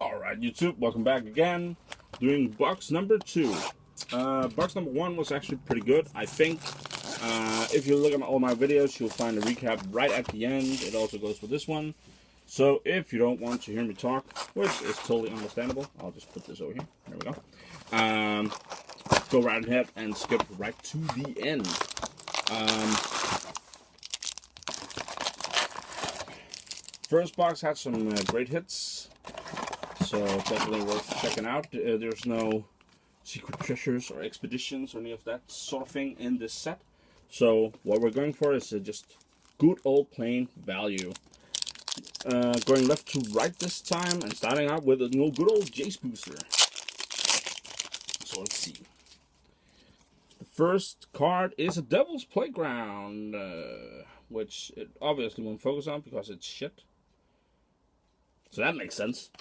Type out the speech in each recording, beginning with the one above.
Alright, YouTube, welcome back again. Doing box number 2. Box number 1 was actually pretty good, I think. If you look at all my videos, you'll find a recap right at the end. It also goes for this one. So if you don't want to hear me talk, which is totally understandable, I'll just put this over here. There we go. Go right ahead and skip right to the end. First box had some great hits, so definitely worth checking out. There's no secret treasures or expeditions or any of that sort of thing in this set. So what we're going for is just good old plain value. Going left to right this time and starting out with a good old Jace booster. So let's see. The first card is a Devil's Playground, which it obviously won't focus on because it's shit. So that makes sense.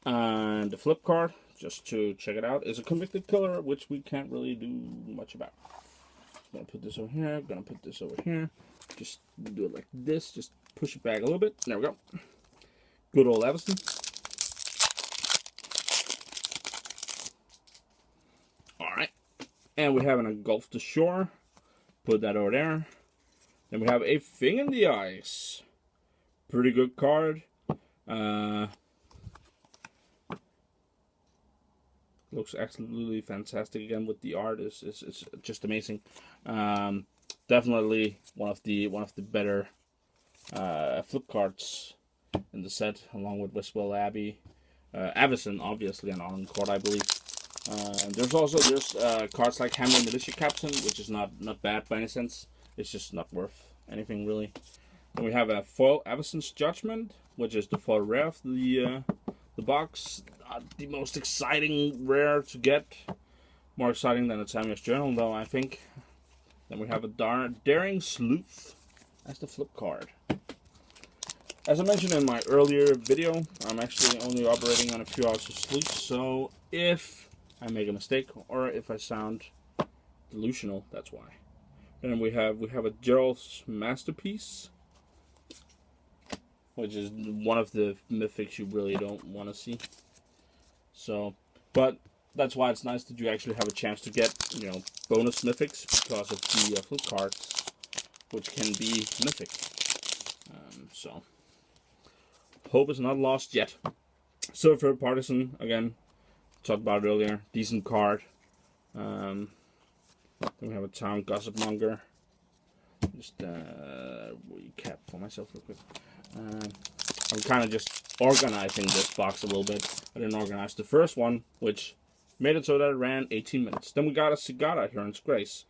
And the flip card, just to check it out, is a Convicted Killer, which we can't really do much about. Gonna put this over here, gonna put this over here. Just do it like this, just push it back a little bit. There we go. Good old Everson. Alright. And we have an Engulf the Shore. Put that over there. Then we have a Thing in the Ice. Pretty good card. Looks absolutely fantastic again with the art. Is just amazing. Definitely one of the better flip cards in the set, along with Westwell Abbey, Avison, obviously, and on court, I believe. And there's cards like Hammer Militia Captain, which is not bad by any sense. It's just not worth anything really. Then we have a foil Avison's Judgment, which is the foil rare of the box. The most exciting rare to get. More exciting than a Samuel's Journal, though, I think. Then we have a Daring Sleuth as the flip card. As I mentioned in my earlier video, I'm actually only operating on a few hours of sleep, so if I make a mistake or if I sound delusional, that's why. And then we have a Gerald's Masterpiece, which is one of the mythics you really don't want to see. So, but that's why it's nice that you actually have a chance to get, bonus mythics because of the flip cards, which can be mythic. So, hope is not lost yet. Silver Partisan, again, talked about it earlier, decent card. Then we have a Town Gossipmonger. Just recap for myself real quick. I'm kind of just organizing this box a little bit. I didn't organize the first one, which made it so that it ran 18 minutes. Then we got a Cigata here in Grace.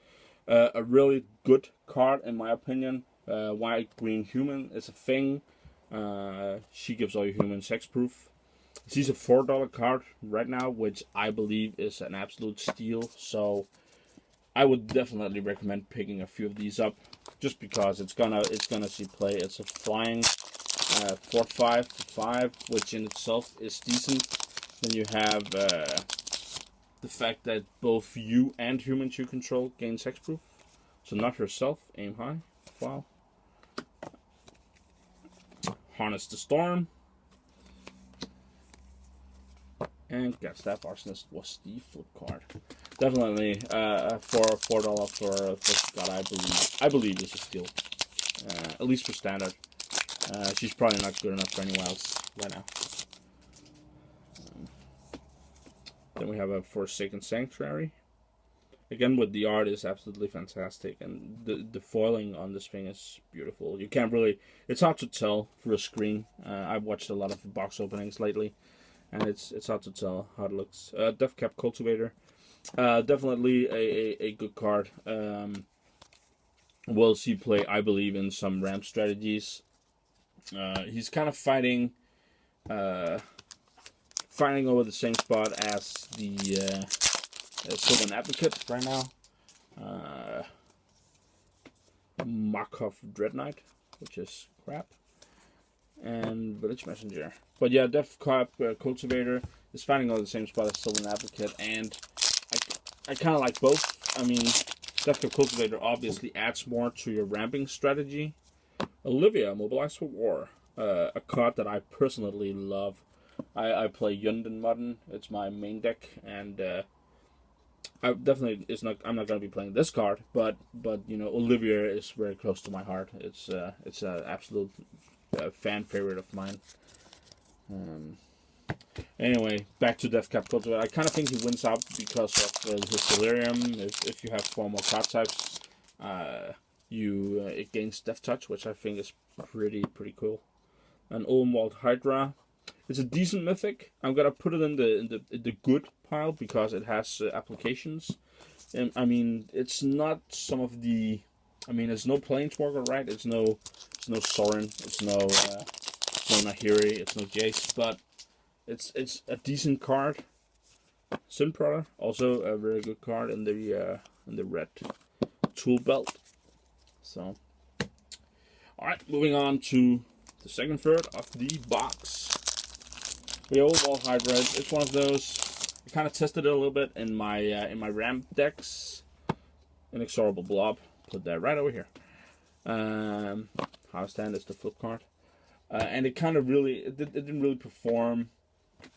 A really good card, in my opinion. White Green Human is a thing. She gives all your humans hexproof. She's a $4 card right now, which I believe is an absolute steal. So I would definitely recommend picking a few of these up, just because it's gonna see play. It's a flying 4/5 to 5, which in itself is decent. Then you have the fact that both you and humans you control gain hexproof. So not herself. Aim high. Wow. Harness the Storm. And Gatstaff Arsonist was the flip card. Definitely for $4 for Scott, I believe is a steal. At least for standard. She's probably not good enough for anyone else right now. Then we have a Forsaken Sanctuary. Again, with the art is absolutely fantastic, and the foiling on this thing is beautiful. You can't really, it's hard to tell through a screen. I've watched a lot of box openings lately, and it's hard to tell how it looks. Deathcap Cultivator, definitely a good card. Will see play, I believe, in some ramp strategies. He's kind of fighting over the same spot as the Sylvan Advocate right now. Markov Dread Knight, which is crap. And Village Messenger. But yeah, Deathcap Cultivator is fighting over the same spot as Sylvan Advocate, and I kind of like both. I mean, Deathcap Cultivator obviously adds more to your ramping strategy. Olivia, Mobilize for War. A card that I personally love. I play Yund in Modern. It's my main deck, and I definitely I'm not gonna be playing this card, but you know, Olivia is very close to my heart. It's an absolute fan favorite of mine. Anyway, back to Death Cap Culture. I kind of think he wins out because of his Delirium. If you have 4 more card types, it gains Death Touch, which I think is pretty cool. An Ulmwald Hydra. It's a decent mythic. I'm gonna put it in the good pile because it has applications. And I mean, it's not some of the. I mean, it's no Planeswalker, right? It's no Sorin. It's no Nahiri. It's no Jace, but it's a decent card. Synprada, also a very good card in the red tool belt. So, all right, moving on to the second third of the box. The Ulmwald Hydra. It's one of those. I kind of tested it a little bit in my ramp decks. Inexorable Blob. Put that right over here. House Stand is the flip card, and it kind of it didn't really perform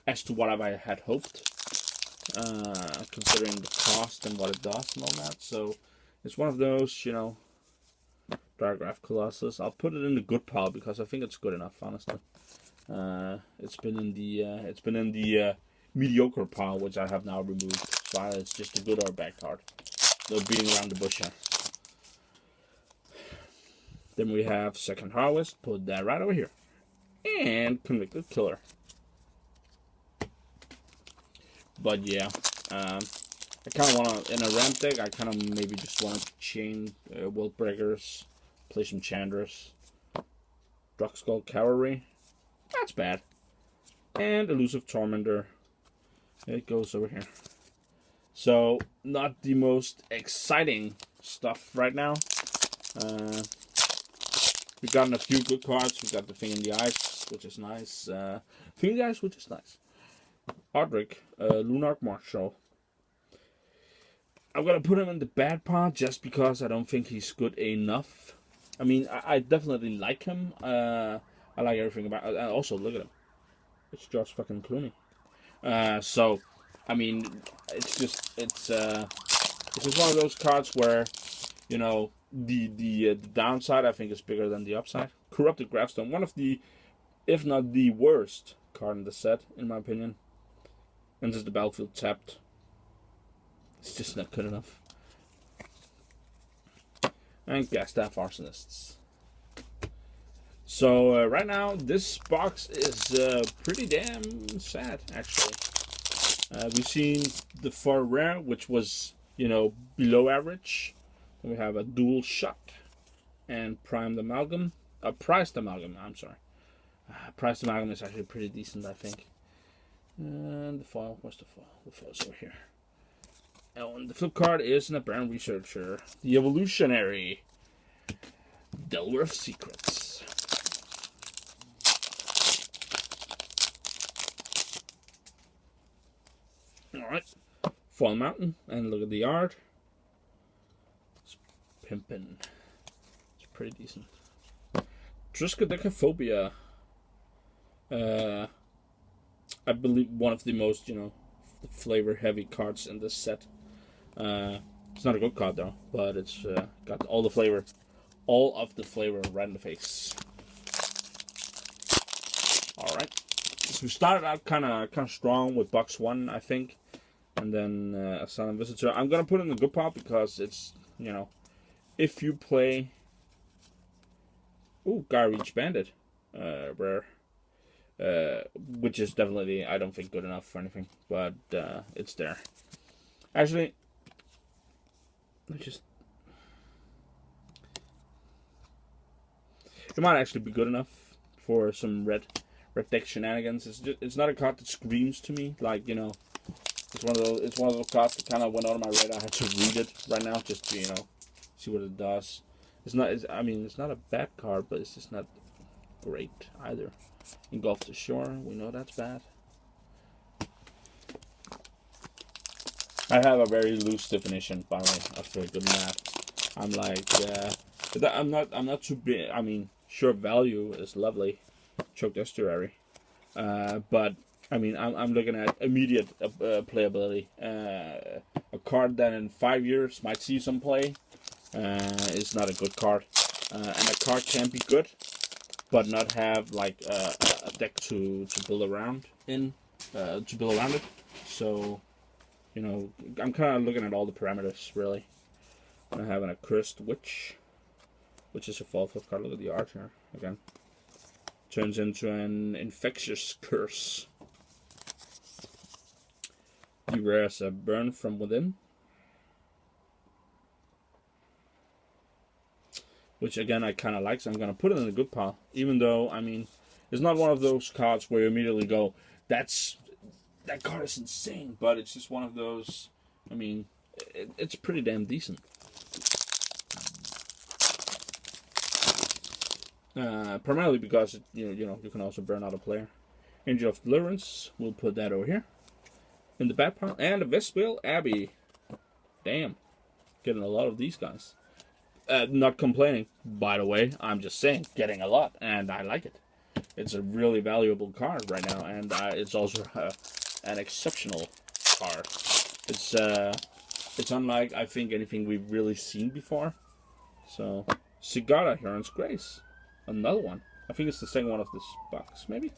as to what I had hoped, considering the cost and what it does and all that. So it's one of those, you know, Diagraph Colossus. I'll put it in the good pile because I think it's good enough, honestly. It's been in the mediocre pile, which I have now removed. So it's just a good or bad card. No beating around the bush here. Then we have Second Harvest. Put that right over here. And Convicted Killer. But yeah, I kind of want to, in a ramp deck, I kind of maybe just want to chain Wilt Breakers, play some Chandras, Drugskull Cavalry. That's bad. And Elusive Tormentor. It goes over here. So, not the most exciting stuff right now. We've gotten a few good cards. We've got the Thing in the Ice, which is nice. Thing in the Ice, which is nice. Odric, Lunarch Marshal. I'm going to put him in the bad part just because I don't think he's good enough. I mean, I definitely like him. I like everything about it. And also, look at him. It's Josh fucking Clooney. So, I mean, it's just one of those cards where, you know, the downside I think is bigger than the upside. Corrupted Gravestone, one of the, if not the worst card in the set, in my opinion. Enters the battlefield tapped. It's just not good enough. And Gagstaff Arsonists. So right now, this box is pretty damn sad, actually. We've seen the far rare, which was, you know, below average. Then we have a dual shot and primed amalgam. Priced amalgam, I'm sorry. Priced amalgam is actually pretty decent, I think. And the foil, where's the foil? The foil's over here. And the flip card is an Aberrant Researcher. The Evolutionary. Delver of Secrets. Alright. Fall Mountain. And look at the art. It's pimpin'. It's pretty decent. Triskaidekaphobia. I believe one of the most, you know, flavor-heavy cards in this set. It's not a good card though, but it's got all the flavor, all of the flavor right in the face. All right, so we started out kind of strong with box 1, I think, and then a Silent Visitor. I'm gonna put it in the good pile because it's, you know, if you play, Gaia Reach Bandit, rare. Which is definitely, I don't think, good enough for anything, but it's there. Actually, it might actually be good enough for some red deck shenanigans. It's not a card that screams to me, like, you know, it's one of those cards that kind of went out of my radar. I had to read it right now just to, you know, see what it does. I mean, it's not a bad card, but it's just not great either. Engulf the Shore, we know that's bad. I have a very loose definition, by the way, of good math. I'm like, I'm not too big. I mean, sure, value is lovely, Choked Estuary, but I mean, I'm looking at immediate playability. A card that in 5 years might see some play is not a good card. And a card can be good, but not have like a deck to build around it. So, you know, I'm kind of looking at all the parameters really. I'm having a Cursed Witch, which is a 4/5 card. Look at the art here again. Turns into an Infectious Curse. He wears a Burn from Within, which again I kind of like, so I'm going to put it in the good pile. Even though, I mean, it's not one of those cards where you immediately go, that card is insane, but it's just one of those, I mean, it's pretty damn decent. Primarily because, you can also burn out a player. Angel of Deliverance, we'll put that over here in the bad pile. And the Vespil Abbey. Damn. Getting a lot of these guys. Not complaining, by the way. I'm just saying, getting a lot, and I like it. It's a really valuable card right now, and it's also an exceptional card. It's unlike, I think, anything we've really seen before. So, Sigara, Heron's Grace. Another one. I think it's the second one of this box, maybe.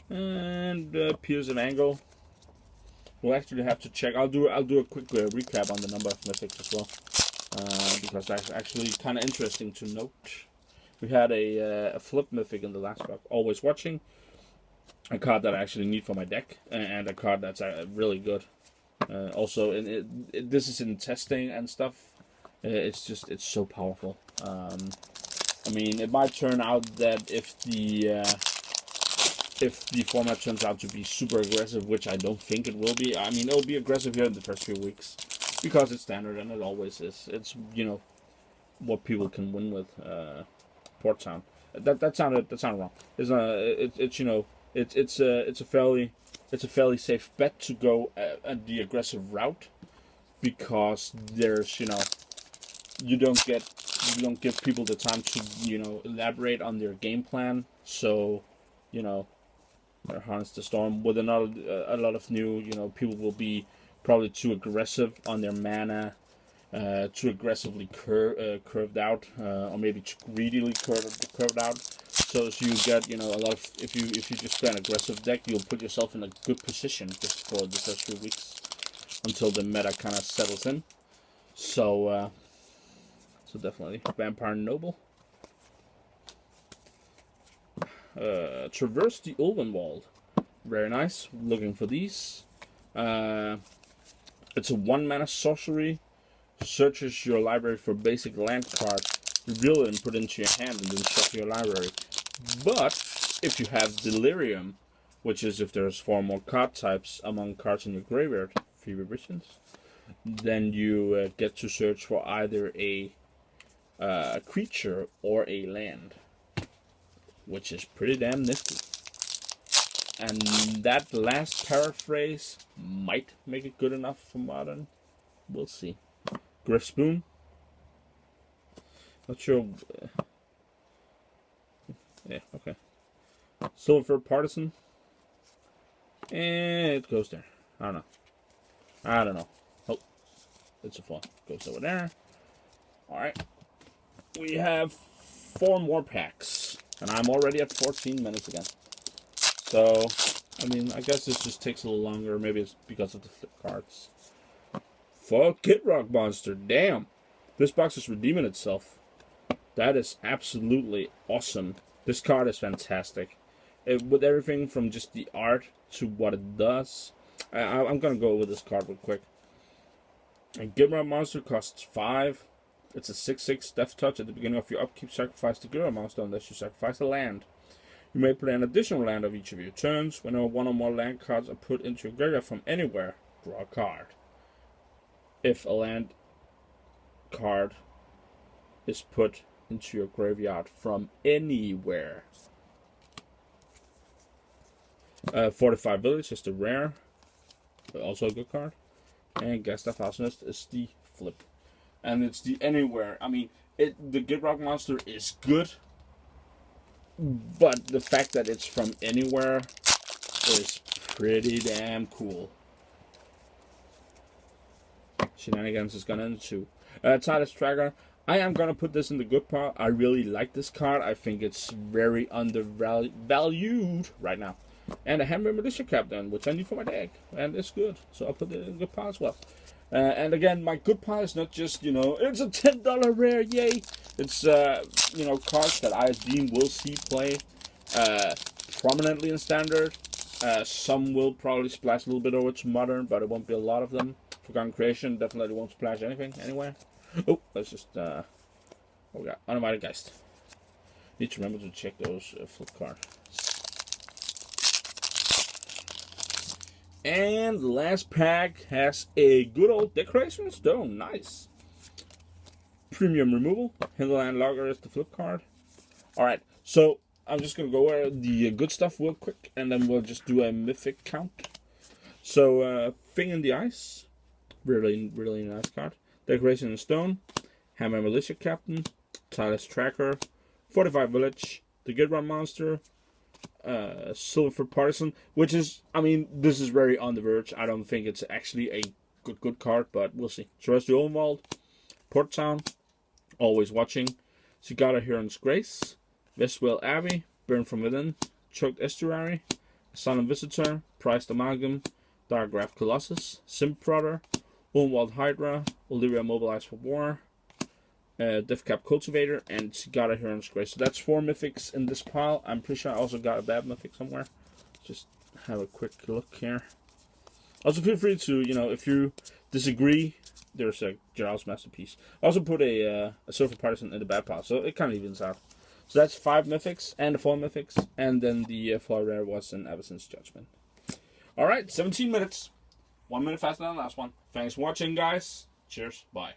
And Piers of Angle. We'll actually have to check. I'll do a quick recap on the number of mythics as well, because that's actually kind of interesting to note. We had a flip mythic in the last box. Always Watching, a card that I actually need for my deck, and a card that's really good. Also, this is in testing and stuff. It's so powerful. I mean, it might turn out that if the format turns out to be super aggressive, which I don't think it will be. I mean, it'll be aggressive here in the first few weeks because it's standard and it always is. It's what people can win with Port Town. That sounded wrong. It's a fairly safe bet to go at the aggressive route because there's you don't give people the time to elaborate on their game plan. So Harness the Storm with a lot of new people will be probably too aggressive on their mana, too aggressively curved out, or maybe too greedily curved out. So you get a lot of if you just play an aggressive deck, you'll put yourself in a good position just for the first few weeks until the meta kind of settles in. So definitely Vampire Noble. Traverse the Ulvenwald. Very nice. Looking for these. It's a 1-mana sorcery. Searches your library for basic land cards. Reveal it and put it into your hand and then shuffle your library. But if you have Delirium, which is if there's 4 more card types among cards in your graveyard, 3 revisions, then you get to search for either a creature or a land, which is pretty damn nifty. And that last paraphrase might make it good enough for Modern. We'll see. Griff Spoon. Not sure. Yeah, okay. Silver Partisan. And it goes there. I don't know. Oh, it's a fun. Goes over there. Alright. We have 4 more packs. And I'm already at 14 minutes again. So, I mean, I guess this just takes a little longer. Maybe it's because of the flip cards. Fuck Kid Rock Monster. Damn. This box is redeeming itself. That is absolutely awesome. This card is fantastic. With everything from just the art to what it does. I'm going to go with this card real quick. And Kid Rock Monster costs 5. It's a 6/6 Death Touch. At the beginning of your upkeep, sacrifice the Gura monster unless you sacrifice a land. You may play an additional land of each of your turns. Whenever 1 or more land cards are put into your graveyard from anywhere, draw a card. If a land card is put into your graveyard from anywhere. Fortified Village is the rare, but also a good card. And Gesta Faustnest is the flip. And it's the anywhere. I mean, the Kid Rock Monster is good, but the fact that it's from anywhere is pretty damn cool. Shenanigans is gonna ensue. Titus Tracker. I am gonna put this in the good part. I really like this card. I think it's very undervalued right now. And a Hammer Militia Captain, which I need for my deck, and it's good. So I'll put it in the good part as well. And again, my good part is not just, you know, it's a $10 rare, yay! It's, you know, cards that I deem will see play prominently in Standard. Some will probably splash a little bit over to Modern, but it won't be a lot of them. Forgotten Creation definitely won't splash anything anywhere. Oh, let's just, what we got? Uninvited Geist. Need to remember to check those flip cards. And the last pack has a good old Decoration Stone. Nice. Premium removal. Hinterland Logger is the flip card. Alright, so I'm just going to go over the good stuff real quick, and then we'll just do a mythic count. So, Thing in the Ice. Really, really nice card. Decoration Stone. Hammer Militia Captain. Titus Tracker. Fortified Village. The Gidron Monster. Silver Partisan, which is, I mean, this is very on the verge. I don't think it's actually a good card, but we'll see. Terrestrial Overwald, Port Town, Always Watching, Cicada Huron's Grace, Westwell Abbey, Burn from Within, Choked Estuary, Silent Visitor, Prized Amalgam, Diagraph Colossus, Simp Brother, Overwald Hydra, Olivia Mobilized for War, Deathcap Cultivator, and Cicada Huron's Grace. So that's 4 mythics in this pile. I'm pretty sure I also got a bad mythic somewhere. Just have a quick look here. Also, feel free to, you know, if you disagree, there's a Gerald's Masterpiece. I also put a Silver Partisan in the bad pile, so it kind of evens out. So that's 5 mythics and the 4 mythics, and then the 4 rare was an Avacyn's Judgment. Alright, 17 minutes. 1 minute faster than the last one. Thanks for watching, guys. Cheers. Bye.